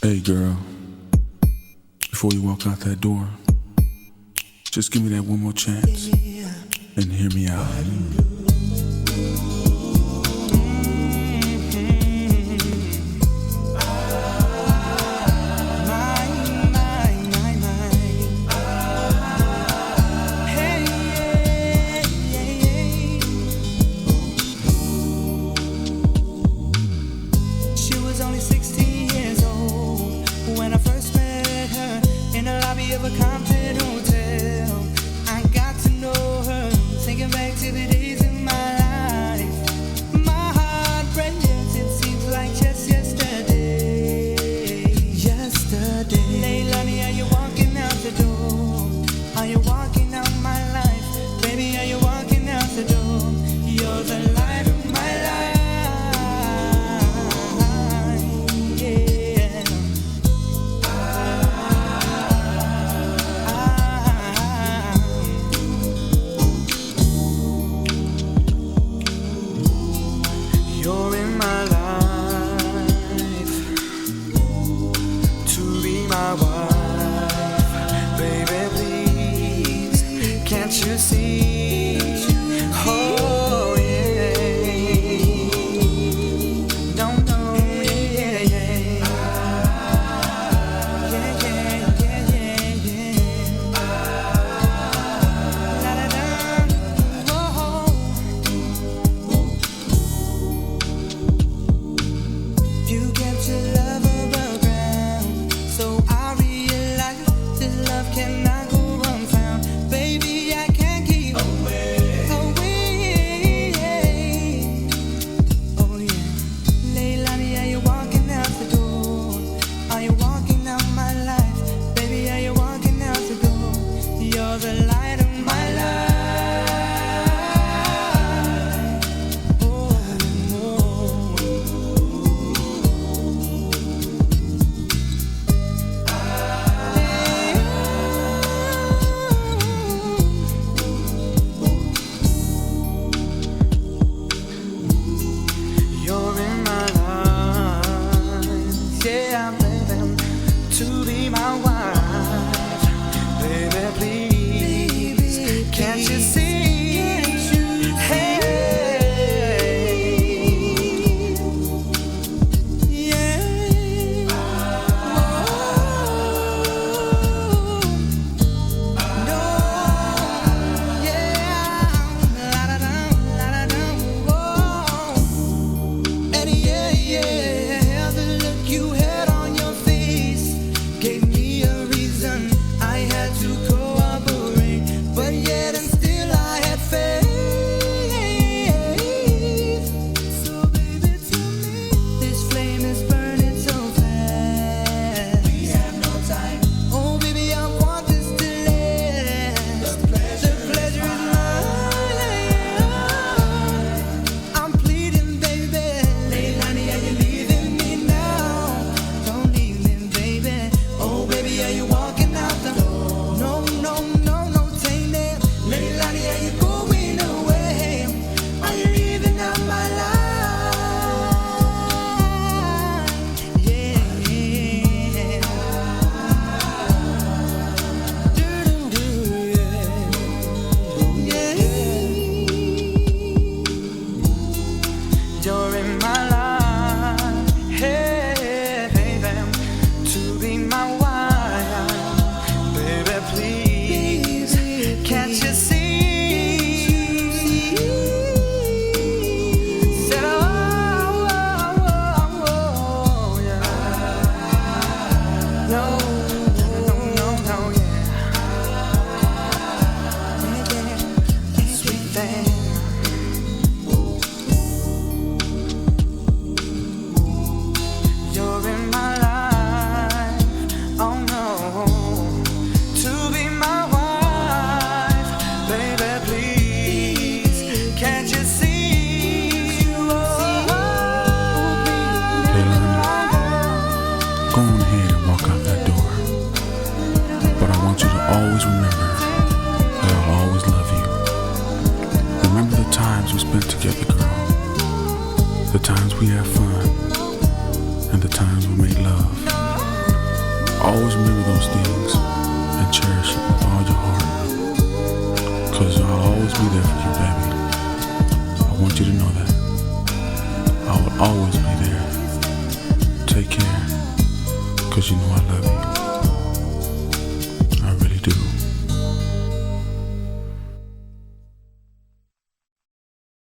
Hey girl, before you walk out that door, just give me that one more chance and hear me out. She was only 16 years old when I first met her in the lobby of a Compton hotel. I got to know her, thinking back to the days in my life. My heart breaks, it seems like just yesterday. Leilani, are you walking out the door? Are you walking out my life? Baby, are you walking out the door? You're the light of my life. You're in my life to be my wife, baby, please. Can't you see? Oh yeah, don't know, yeah, yeah, la la la, whoa. You kept your love above ground, so I realized this love cannot go unfound. Baby, I can't keep away. Oh yeah, Leilani, are you walking out the door? Are you walking out my life? Baby, are you walking out the door? You're the light of my life. You're in my life, yeah, baby, to be my wife, baby, please. Can't you see? Hey, yeah, no, yeah, la da da, whoa. And yeah, the look you had on your face gave me a reason I had to cooperate, but yet and still I had faith. So baby, tell me, this flame is burning so fast. We have no time. Oh baby, I want this to last. The pleasure is mine. I'm pleading, baby. Leilani, are you leaving me now? Don't leave me, baby. Oh, baby, are you walking out the door? No, take that. Leilani, are you going away? Are you leaving out my life? Yeah. You're in my life, hey, baby, to be my wife, baby, please. Can't you see? Said, oh, yeah. No, yeah. Sweet thing. You're in my life, oh no, to be my wife, baby, please. Can't you see? Leilani, go on ahead and walk out that door. But I want you to always remember that I'll always love you. Remember the times we spent together, girl. The times we had fun and the times we made love. Always remember those things and cherish it with all your heart. Cause I'll always be there for you, baby. I want you to know that. I will always be there. Take care, cause you know I love you.